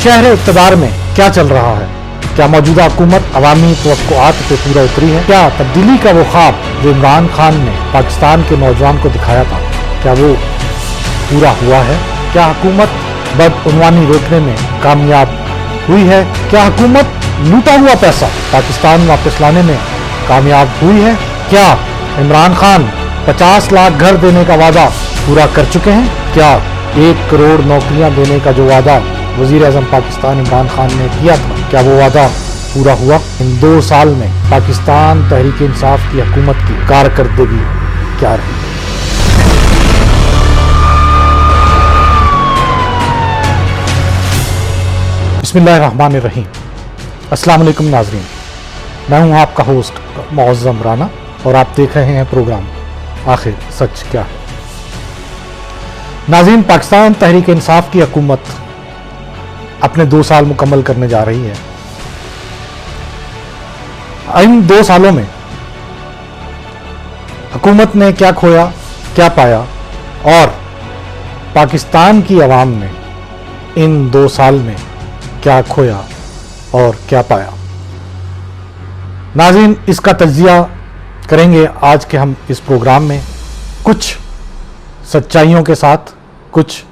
शहर इक़्तिदार में क्या चल रहा है? क्या मौजूदा हुकूमत अवामी तवक्कुआत पे पूरा उतरी है? क्या तब्दीली का वो ख्वाब जो इमरान खान ने पाकिस्तान के नौजवान को दिखाया था, क्या वो पूरा हुआ है? क्या हुकूमत बदउनवानी रोकने में कामयाब हुई है? क्या हुकूमत लूटा हुआ पैसा पाकिस्तान वापस लाने में कामयाब हुई है? क्या इमरान खान 50 लाख घर देने का वादा पूरा कर चुके हैं? क्या 1 करोड़ नौकरियां देने का जो वादा वज़ीर आज़म पाकिस्तान इमरान खान ने किया था, क्या वो वादा पूरा हुआ? इन 2 साल में पाकिस्तान तहरीक इंसाफ की हुकूमत की कारकर्दगी क्या रही? बिस्मिल्लाहिर्रहमानिर्रहीम। अस्सलाम वालेकुम नाज़रीन, मैं हूं आपका होस्ट मुअज़्ज़म राना और आप देख रहे हैं प्रोग्राम आखिर सच क्या है। नाज़रीन, पाकिस्तान तहरीक इंसाफ की हुकूमत अपने 2 साल मुकम्मल करने जा रही है। इन 2 सालों में हुकूमत ने क्या खोया, क्या पाया, और पाकिस्तान की आवाम ने इन 2 साल में क्या खोया और क्या पाया। नाज़रीन, इसका तज्ज़िया करेंगे आज के हम इस प्रोग्राम में, कुछ सच्चाइयों के साथ, कुछ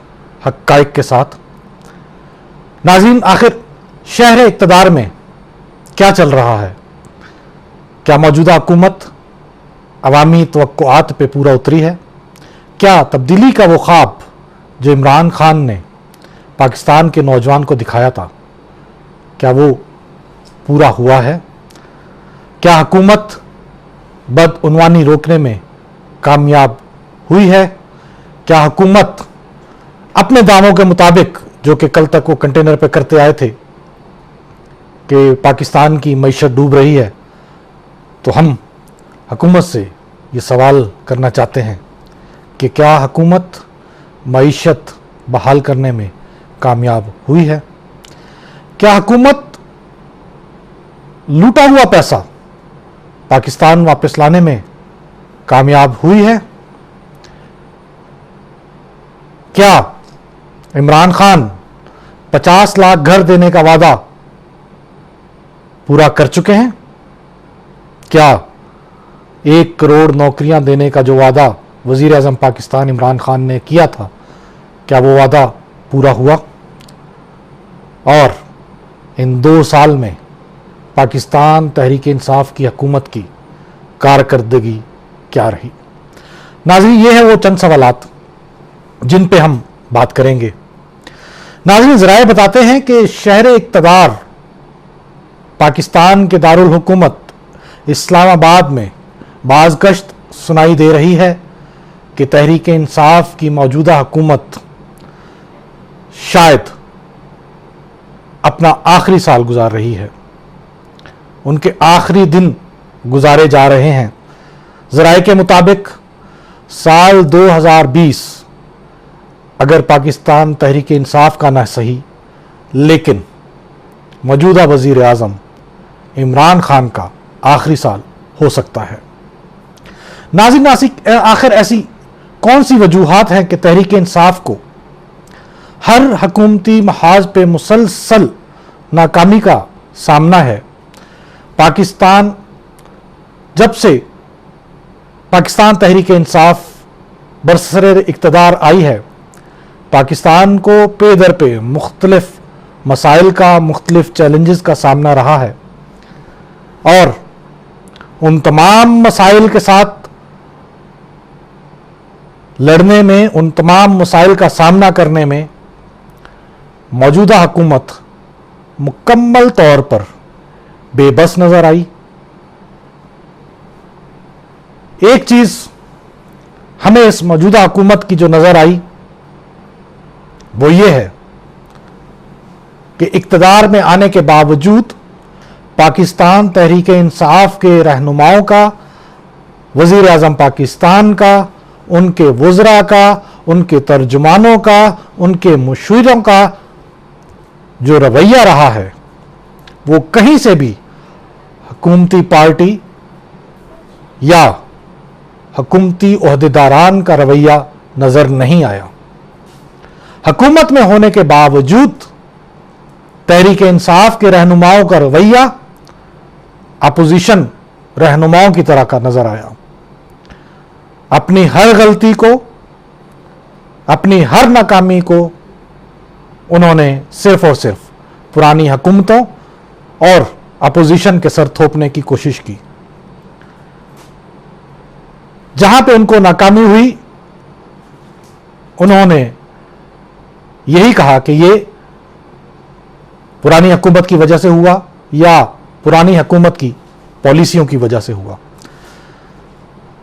हक़ाइक़ के साथ। नाज़रीन, आखिर शहर इक़्तिदार में क्या चल रहा है? क्या मौजूदा हुकूमत अवामी तवक्कुआत पे पूरा उतरी है? क्या तब्दीली का वो ख्वाब जो इमरान खान ने पाकिस्तान के नौजवान को दिखाया था, क्या वो पूरा हुआ है? क्या हुकूमत बदउनवानी रोकने में कामयाब हुई है? क्या हुकूमत अपने दावों के मुताबिक, जो कि कल तक वो कंटेनर पे करते आए थे कि पाकिस्तान की मईशत डूब रही है, तो हम हुकूमत से ये सवाल करना चाहते हैं कि क्या हुकूमत मईशत बहाल करने में कामयाब हुई है? क्या हुकूमत लूटा हुआ पैसा पाकिस्तान वापस लाने में कामयाब हुई है? क्या इमरान खान 50 लाख घर देने का वादा पूरा कर चुके हैं? क्या 1 करोड़ नौकरियां देने का जो वादा वज़ीर आज़म पाकिस्तान इमरान खान ने किया था, क्या वो वादा पूरा हुआ? और इन 2 साल में पाकिस्तान तहरीक इंसाफ की हुकूमत की कारकर्दगी क्या रही? नाज़रीन, ये है वो चंद सवालात जिन पे हम बात करेंगे। नाज़रीन, ज़राए बताते हैं कि शहर इक़्तिदार पाकिस्तान के दारुल हुकूमत इस्लामाबाद में बाज़ गश्त सुनाई दे रही है कि तहरीक इंसाफ की मौजूदा हुकूमत शायद अपना आखिरी साल गुजार रही है, उनके आखिरी दिन गुजारे जा रहे हैं। ज़राए के मुताबिक साल 2020 अगर पाकिस्तान तहरीक इंसाफ का ना सही, लेकिन मौजूदा वज़ीर आज़म इमरान खान का आखिरी साल हो सकता है। नाज़रीन, आखिर ऐसी कौन सी वजूहात हैं कि तहरीक इंसाफ को हर हुकूमती महाज पे मुसलसल नाकामी का सामना है? पाकिस्तान जब से पाकिस्तान तहरीक इंसाफ बरसरे इक़्तिदार आई है, पाकिस्तान को पे दर पे मुख्तलिफ मसाइल का, मुख्तलिफ चैलेंजेस का सामना रहा है, और उन तमाम मसाइल के साथ लड़ने में, उन तमाम मसाइल का सामना करने में मौजूदा हुकूमत मुकम्मल तौर पर बेबस नज़र आई। एक चीज़ हमें इस मौजूदा हुकूमत की जो नज़र आई वो ये है कि इक़्तिदार में आने के बावजूद पाकिस्तान तहरीक इंसाफ के रहनुमाओं का, वज़ीर आज़म पाकिस्तान का, उनके वज़रा का, उनके तर्जुमानों का, उनके मुशीरों का जो रवैया रहा है, वो कहीं से भी हुकूमती पार्टी या हुकूमती ओहदेदारान का रवैया नज़र नहीं आया। हुकूमत में होने के बावजूद तहरीक इंसाफ के रहनुमाओं का रवैया अपोजिशन रहनुमाओं की तरह का नजर आया। अपनी हर गलती को, अपनी हर नाकामी को उन्होंने सिर्फ और सिर्फ पुरानी हुकूमतों और अपोजिशन के सर थोपने की कोशिश की। जहां पे उनको नाकामी हुई, उन्होंने यही कहा कि ये पुरानी हुकूमत की वजह से हुआ या पुरानी हुकूमत की पॉलिसियों की वजह से हुआ।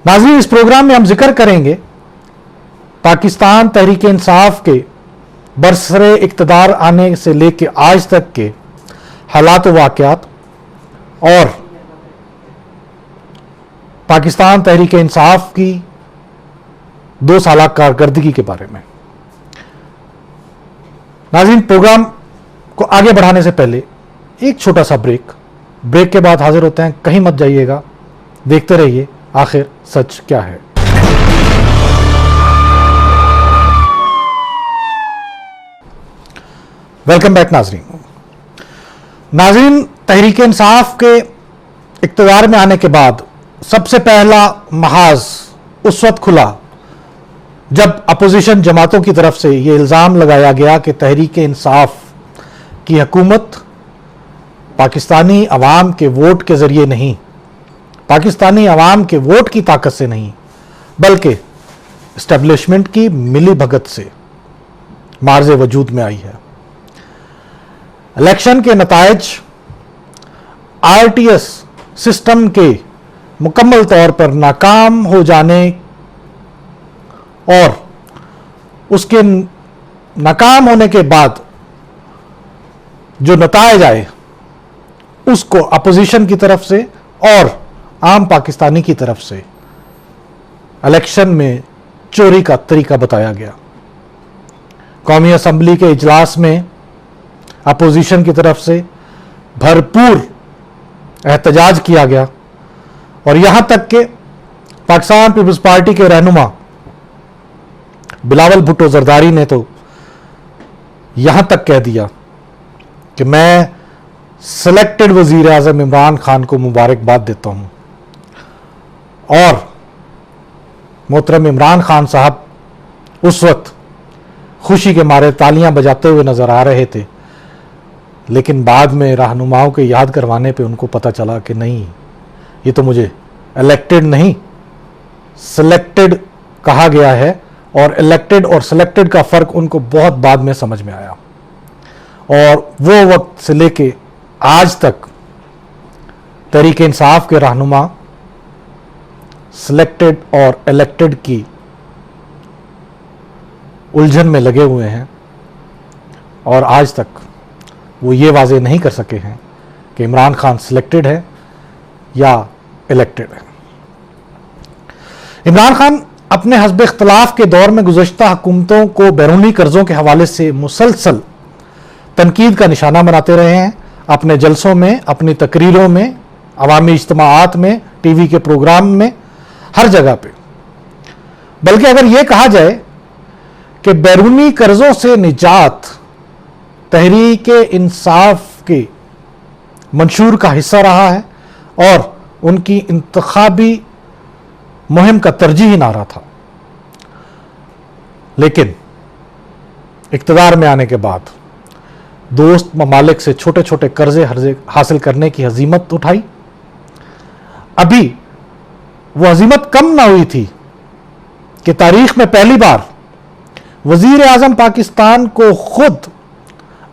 नाज़रीन, इस प्रोग्राम में हम जिक्र करेंगे पाकिस्तान तहरीक इंसाफ के बरसरे इक़्तिदार आने से लेके आज तक के हालात व वाक़यात और पाकिस्तान तहरीक इंसाफ की 2 साल कारकर्दगी के बारे में। नाज़रीन, प्रोग्राम को आगे बढ़ाने से पहले एक छोटा सा ब्रेक के बाद हाजिर होते हैं। कहीं मत जाइएगा, देखते रहिए आखिर सच क्या है। वेलकम बैक नाज़रीन, तहरीक इंसाफ के इक़्तिदार में आने के बाद सबसे पहला महाज उस वक्त खुला जब अपोजिशन जमातों की तरफ से यह इल्ज़ाम लगाया गया कि तहरीक इंसाफ की हुकूमत पाकिस्तानी अवाम के वोट के ज़रिए नहीं, पाकिस्तानी अवाम के वोट की ताकत से नहीं, बल्कि इस्टेब्लिशमेंट की मिली भगत से मार्ज़े वजूद में आई है। इलेक्शन के नताइज आरटीएस सिस्टम के मुकम्मल तौर पर नाकाम हो जाने और उसके नाकाम होने के बाद जो नताइज आए, उसको अपोजिशन की तरफ से और आम पाकिस्तानी की तरफ से इलेक्शन में चोरी का तरीका बताया गया। कौमी असम्बली के इजलास में अपोजिशन की तरफ से भरपूर एहतजाज किया गया और यहां तक कि पाकिस्तान पीपल्स पार्टी के रहनुमा बिलावल भुट्टो जरदारी ने तो यहां तक कह दिया कि मैं सिलेक्टेड वजीर आज़म इमरान खान को मुबारकबाद देता हूं और मोहतरम इमरान खान साहब उस वक्त खुशी के मारे तालियां बजाते हुए नजर आ रहे थे, लेकिन बाद में रहनुमाओं के याद करवाने पे उनको पता चला कि नहीं, ये तो मुझे इलेक्टेड नहीं सिलेक्टेड कहा गया है, और इलेक्टेड और सिलेक्टेड का फ़र्क उनको बहुत बाद में समझ में आया। और वो वक्त से लेके आज तक तहरीक इंसाफ के रहनुमा सिलेक्टेड और इलेक्टेड की उलझन में लगे हुए हैं और आज तक वो ये वाज़ेह नहीं कर सके हैं कि इमरान खान सिलेक्टेड है या इलेक्टेड है। इमरान खान अपने हस्ब इख्तलाफ के दौर में गुज़श्ता हुकूमतों को बैरूनी कर्ज़ों के हवाले से मुसलसल तनकीद का निशाना बनाते रहे हैं, अपने जलसों में, अपनी तकरीरों में, अवामी इज्तिमाआत में, टीवी के प्रोग्राम में, हर जगह पे। बल्कि अगर यह कहा जाए कि बैरूनी कर्ज़ों से निजात तहरीक इंसाफ के मंशूर का हिस्सा रहा है और उनकी इंतखाबी मुहिम का तरजीही नारा था। लेकिन इक़्तिदार में आने के बाद दोस्त ममालिक से छोटे छोटे कर्जे हासिल करने की हजीमत उठाई। अभी वो हजीमत कम ना हुई थी कि तारीख में पहली बार वजीर आज़म पाकिस्तान को खुद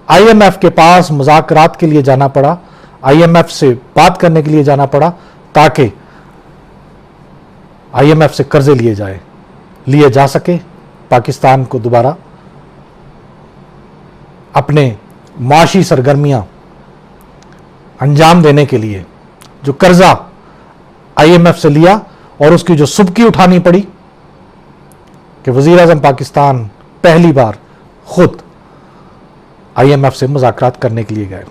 IMF के पास मुज़ाकरात के लिए जाना पड़ा, IMF से बात करने के लिए जाना पड़ा ताकि IMF से कर्जे लिए जा सके, पाकिस्तान को दोबारा अपने माशी सरगर्मियां अंजाम देने के लिए जो कर्जा IMF से लिया और उसकी जो सुबकी उठानी पड़ी कि वज़ीर आज़म पाकिस्तान पहली बार खुद IMF से मुज़ाकरात करने के लिए गए।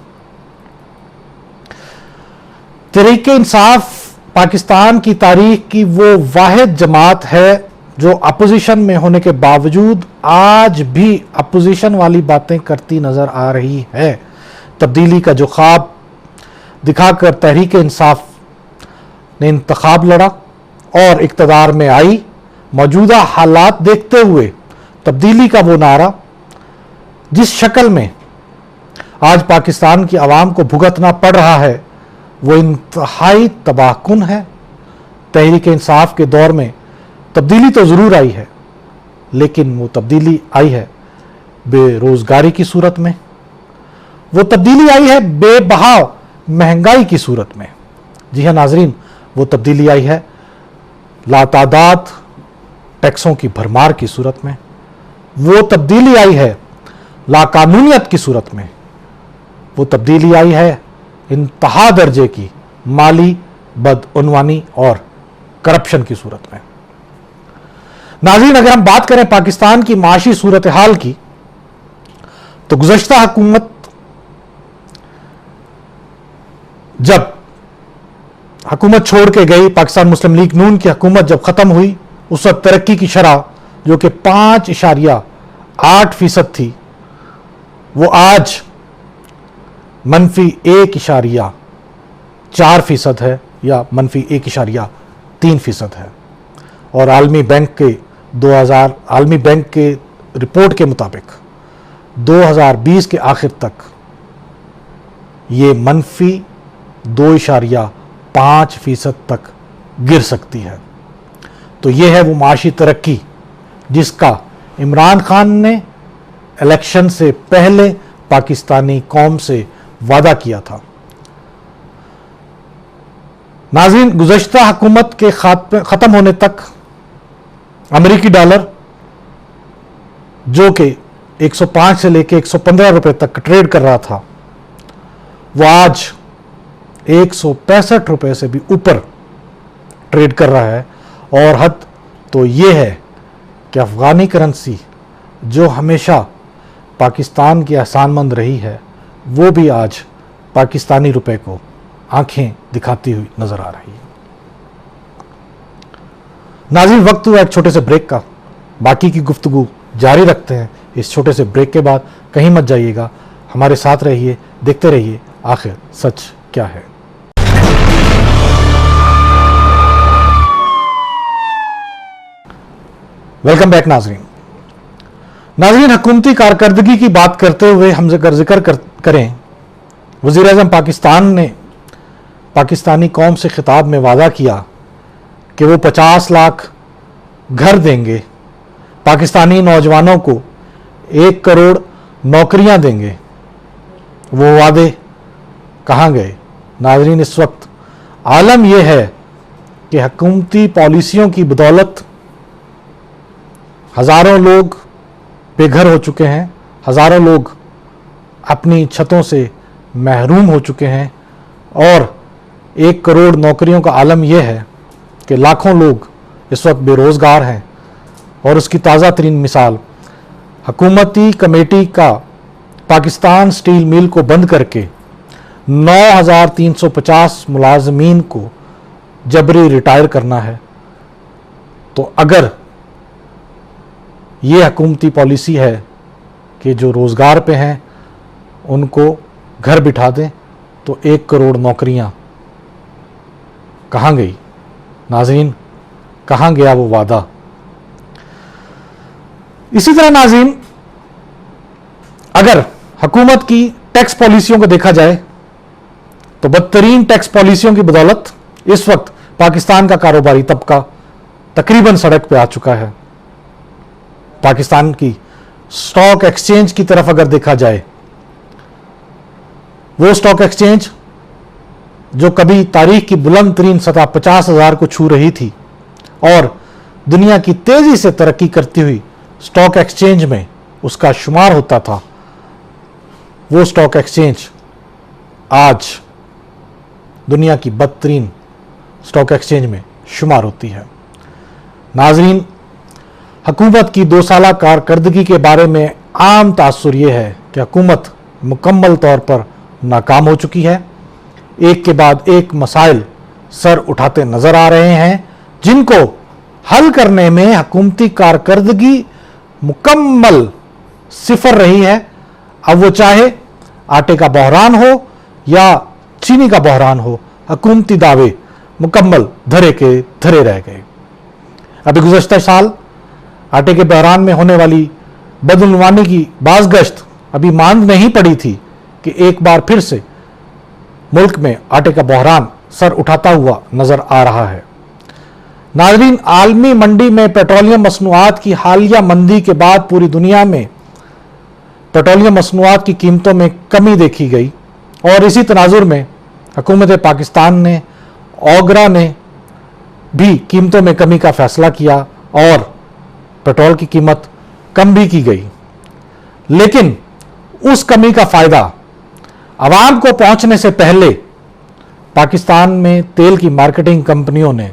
तहरीक इंसाफ पाकिस्तान की तारीख की वो वाहिद जमात है जो अपोजिशन में होने के बावजूद आज भी अपोजिशन वाली बातें करती नजर आ रही है। تبدیلی کا جو خواب دکھا کر تحریک انصاف نے انتخاب لڑا اور اقتدار میں آئی، موجودہ حالات دیکھتے ہوئے تبدیلی کا وہ نعرہ جس شکل میں آج پاکستان کی عوام کو بھگتنا پڑ رہا ہے وہ انتہائی تباہ کن ہے۔ تحریک انصاف کے دور میں تبدیلی تو ضرور آئی ہے، لیکن وہ تبدیلی آئی ہے بے روزگاری کی صورت میں، وہ تبدیلی آئی ہے بے بہا مہنگائی کی صورت میں، جی ہاں ناظرین، وہ تبدیلی آئی ہے لاتعداد ٹیکسوں کی بھرمار کی صورت میں، وہ تبدیلی آئی ہے لاقانونیت کی صورت میں، وہ تبدیلی آئی ہے انتہا درجے کی مالی بدعنوانی اور کرپشن کی صورت میں۔ ناظرین، اگر ہم بات کریں پاکستان کی معاشی صورتحال کی تو گزشتہ حکومت جب حکومت چھوڑ کے گئی، پاکستان مسلم لیگ نون کی حکومت جب ختم ہوئی، اس وقت ترقی کی شرح جو کہ 5.8% تھی وہ آج -1.4% ہے یا -1.3% ہے، اور عالمی بینک کے رپورٹ کے مطابق 2020 کے آخر تک یہ -2.5% تک گر سکتی ہے۔ تو یہ ہے وہ معاشی ترقی جس کا عمران خان نے الیکشن سے پہلے پاکستانی قوم سے وعدہ کیا تھا۔ ناظرین، گزشتہ حکومت کے ختم ہونے تک امریکی ڈالر جو کہ 105 سے لے کے 115 روپے تک ٹریڈ کر رہا تھا وہ آج 165 روپے سے بھی اوپر ٹریڈ کر رہا ہے، اور حد تو یہ ہے کہ افغانی کرنسی جو ہمیشہ پاکستان کی احسان مند رہی ہے وہ بھی آج پاکستانی روپے کو آنکھیں دکھاتی ہوئی نظر آ رہی ہے۔ ناظرین، وقت ہوا ایک چھوٹے سے بریک کا، باقی کی گفتگو جاری رکھتے ہیں اس چھوٹے سے بریک کے بعد۔ کہیں مت جائیے گا، ہمارے ساتھ رہیے، دیکھتے رہیے آخر سچ کیا ہے۔ ویلکم بیک ناظرین، حکومتی کارکردگی کی بات کرتے ہوئے ہم ذکر کریں، وزیر اعظم پاکستان نے پاکستانی قوم سے خطاب میں وعدہ کیا کہ وہ 50 لاکھ گھر دیں گے، پاکستانی نوجوانوں کو 1 کروڑ نوکریاں دیں گے۔ وہ وعدے کہاں گئے؟ ناظرین، اس وقت عالم یہ ہے کہ حکومتی پالیسیوں کی بدولت ہزاروں لوگ بے گھر ہو چکے ہیں، ہزاروں لوگ اپنی چھتوں سے محروم ہو چکے ہیں، اور 1 کروڑ نوکریوں کا عالم یہ ہے کہ لاکھوں لوگ اس وقت بے روزگار ہیں۔ اور اس کی تازہ ترین مثال حکومتی کمیٹی کا پاکستان سٹیل میل کو بند کر کے 9350 ملازمین کو جبری ریٹائر کرنا ہے۔ تو اگر یہ حکومتی پالیسی ہے کہ جو روزگار پہ ہیں ان کو گھر بٹھا دیں، تو 1 کروڑ نوکریاں کہاں گئی؟ ناظرین، کہاں گیا وہ وعدہ؟ اسی طرح ناظرین، اگر حکومت کی ٹیکس پالیسیوں کو دیکھا جائے تو بدترین ٹیکس پالیسیوں کی بدولت اس وقت پاکستان کا کاروباری طبقہ تقریباً سڑک پہ آ چکا ہے۔ پاکستان کی سٹاک ایکسچینج کی طرف اگر دیکھا جائے، وہ سٹاک ایکسچینج جو کبھی تاریخ کی بلند ترین سطح 50,000 کو چھو رہی تھی اور دنیا کی تیزی سے ترقی کرتی ہوئی سٹاک ایکسچینج میں اس کا شمار ہوتا تھا، وہ سٹاک ایکسچینج آج دنیا کی بدترین سٹاک ایکسچینج میں شمار ہوتی ہے۔ ناظرین، حکومت کی 2 سالہ کارکردگی کے بارے میں عام تاثر یہ ہے کہ حکومت مکمل طور پر ناکام ہو چکی ہے۔ ایک کے بعد ایک مسائل سر اٹھاتے نظر آ رہے ہیں جن کو حل کرنے میں حکومتی کارکردگی مکمل صفر رہی ہے۔ اب وہ چاہے आटे का बहरान हो या चीनी का बहरान हो, हुकूमती दावे मुकम्मल धरे के धरे रह गए। अभी गुज़श्ता साल आटे के बहरान में होने वाली बदउनवानी की बाज़गश्त अभी मांद नहीं पड़ी थी कि एक बार फिर से मुल्क में आटे का बहरान सर उठाता हुआ नजर आ रहा है। नाज़रीन, आलमी मंडी में पेट्रोलियम मसनूआत की हालिया मंदी के बाद पूरी दुनिया में पेट्रोलियम मसनूआत की कीमतों में कमी देखी गई और इसी तनाजुर में हुकूमत पाकिस्तान ने, ओगरा ने भी कीमतों में कमी का फैसला किया और पेट्रोल की कीमत कम भी की गई। लेकिन उस कमी का फ़ायदा आवाम को पहुंचने से पहले पाकिस्तान में तेल की मार्केटिंग कंपनियों ने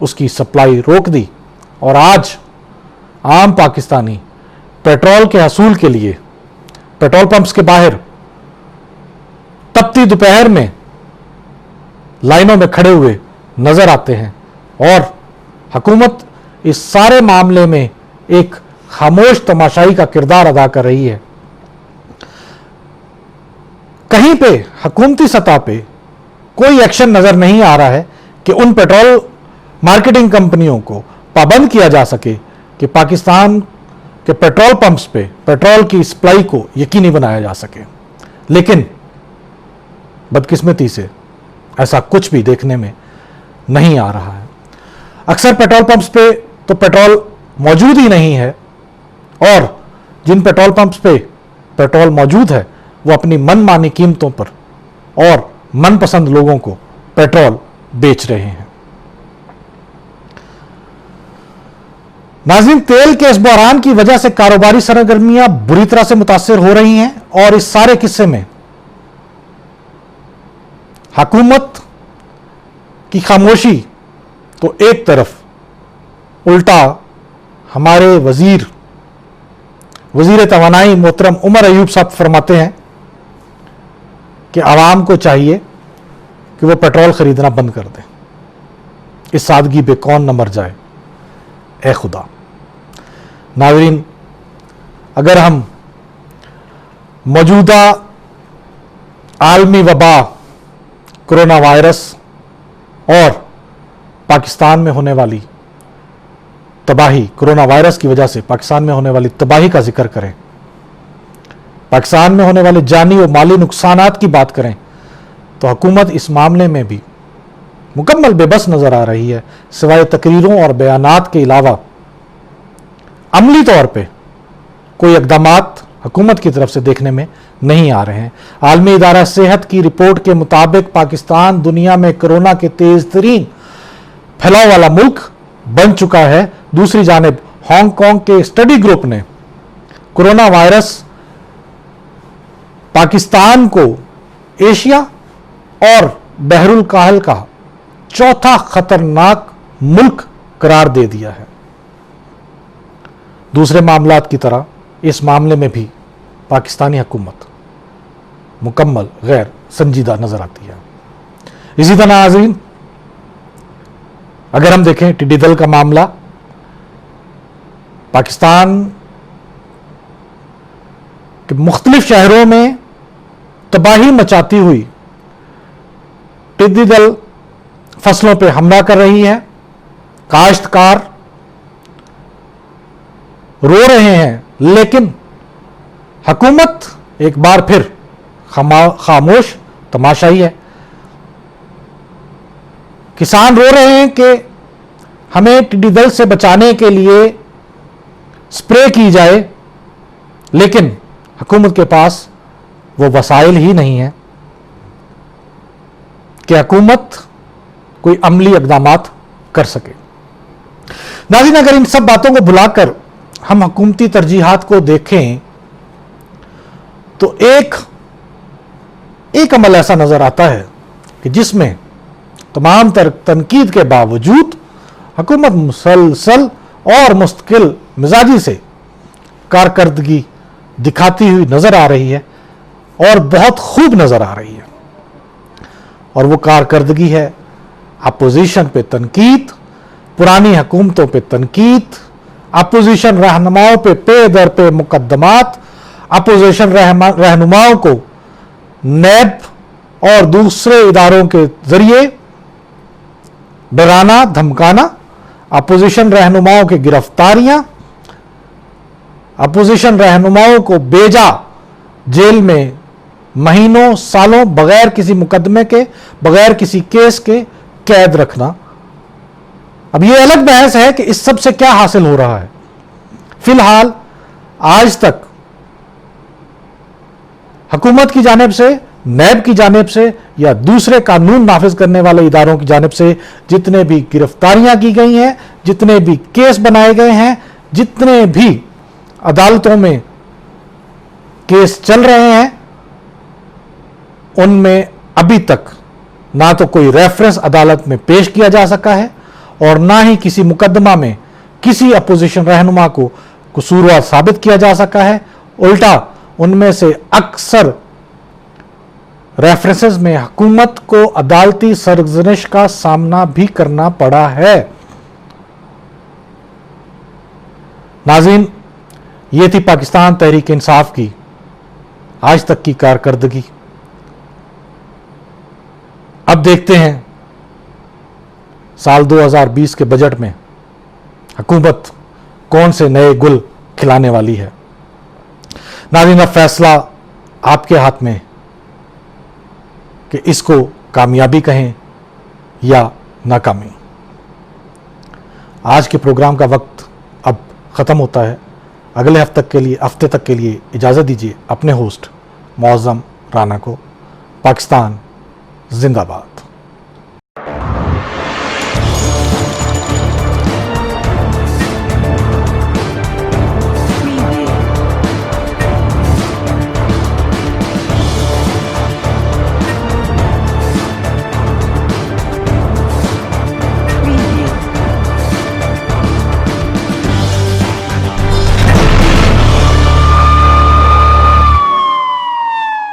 उसकी सप्लाई रोक दी और आज आम पाकिस्तानी पेट्रोल के हसूल के लिए पेट्रोल पंप्स के बाहर तपती दोपहर में लाइनों में खड़े हुए नजर आते हैं और हुकूमत इस सारे मामले में एक खामोश तमाशाई का किरदार अदा कर रही है। कहीं पे हुकूमती सतह पे कोई एक्शन नजर नहीं आ रहा है कि उन पेट्रोल मार्केटिंग कंपनियों को पाबंद किया जा सके कि पाकिस्तान के पेट्रोल पंप्स पे पेट्रोल की सप्लाई को यकीनी बनाया जा सके। लेकिन बदकिस्मती से ऐसा कुछ भी देखने में नहीं आ रहा है। अक्सर पेट्रोल पंप्स पे तो पेट्रोल मौजूद ही नहीं है और जिन पेट्रोल पंप्स पे पेट्रोल मौजूद है वो अपनी मनमानी कीमतों पर और मनपसंद लोगों को पेट्रोल बेच रहे हैं। नाज़रीन, तेल के इस बहरान की वजह से कारोबारी सरगर्मियां बुरी तरह से मुतासिर हो रही हैं और इस सारे किस्से में हुकूमत की खामोशी तो एक तरफ, उल्टा हमारे वजीर तवानाई मोहतरम उमर अयूब साहब फरमाते हैं कि आवाम को चाहिए कि वो पेट्रोल खरीदना बंद कर दें। इस सादगी पे कौन न मर जाए, ए खुदा। नाज़रीन, अगर हम मौजूदा आलमी वबा कोरोना वायरस और पाकिस्तान में होने वाली तबाही, कोरोना वायरस की वजह से पाकिस्तान में होने वाली तबाही का जिक्र करें, पाकिस्तान में होने वाले जानी और माली नुकसानात की बात करें, तो हुकूमत इस मामले में भी मुकम्मल बेबस नजर आ रही है। सिवाय तकरीरों और बयानात के अलावा अमली तौर पे कोई इक़दामात हुकूमत की तरफ से देखने में नहीं आ रहे हैं। आलमी इदारा सेहत की रिपोर्ट के मुताबिक पाकिस्तान दुनिया में कोरोना के तेज तरीन फैलाव वाला मुल्क बन चुका है। दूसरी जानिब हांगकांग के स्टडी ग्रुप ने कोरोना वायरस पाकिस्तान को एशिया और बहरुल काहल का चौथा खतरनाक मुल्क करार दे दिया है। दूसरे मामलात की तरह इस मामले में भी पाकिस्तानी हुकूमत मुकम्मल गैर संजीदा नजर आती है। इसी तरह नाज़रीन, अगर हम देखें टिड्डी दल का मामला, पाकिस्तान के मुख्तलिफ शहरों में तबाही मचाती हुई टिड्डी दल फसलों पर हमला कर रही है। काश्तकार रो रहे हैं, लेकिन हुकूमत एक बार फिर खामोश तमाशाई है। किसान रो रहे हैं कि हमें टिड्डी दल से बचाने के लिए स्प्रे की जाए, लेकिन हुकूमत के पास वो वसाइल ही नहीं है कि हुकूमत कोई अमली इक़दामात कर सके। नाज़रीन, अगर इन सब बातों को भुलाकर हम हुकूमती तरजीहात को देखें तो एक अमल ऐसा नजर आता है कि जिसमें तमाम तनकीद के बावजूद हुकूमत मुसलसल और मुस्तकिल मिजाजी से कारकर्दगी दिखाती हुई नजर आ रही है और बहुत खूब नजर आ रही है। और वो कारकर्दगी है अपोजिशन पे तनकीद, पुरानी हुकूमतों पे तनकीद, अपोजिशन रहनुमाओं पे दर पे मुकदमात, अपोजिशन रहनुमाओं को नैब और दूसरे इदारों के जरिए डराना धमकाना, अपोजिशन रहनुमाओं की गिरफ्तारियां, अपोजिशन रहनुमाओं को बेजा जेल में महीनों सालों बगैर किसी मुकदमे के, बगैर किसी केस के कैद रखना। अब यह अलग बहस है कि इस सब से क्या हासिल हो रहा है। फिलहाल आज तक हुकूमत की जानिब से, नैब की जानिब से या दूसरे कानून नाफिज करने वाले इदारों की जानिब से जितने भी गिरफ्तारियां की गई हैं, जितने भी केस बनाए गए हैं, जितने भी अदालतों में केस चल रहे हैं, उनमें अभी तक ना तो कोई रेफरेंस अदालत में पेश किया जा सका है और ना ही किसी मुकदमा में किसी अपोजिशन रहनुमा को कसूरवार साबित किया जा सका है। उल्टा उनमें से अक्सर रेफरेंसेस में हुकूमत को अदालती सरजनिश का सामना भी करना पड़ा है। नाज़रीन, ये थी पाकिस्तान तहरीक इंसाफ की आज तक की कारकर्दगी। अब देखते हैं साल 2020 के बजट में हुकूमत कौन से नए गुल खिलाने वाली है। नाज़रीन, अब फैसला आपके हाथ में कि इसको कामयाबी कहें या नाकामी। आज के प्रोग्राम का वक्त अब ख़त्म होता है। अगले हफ्ते तक के लिए इजाज़त दीजिए अपने होस्ट मौज़म राना को। पाकिस्तान जिंदाबाद।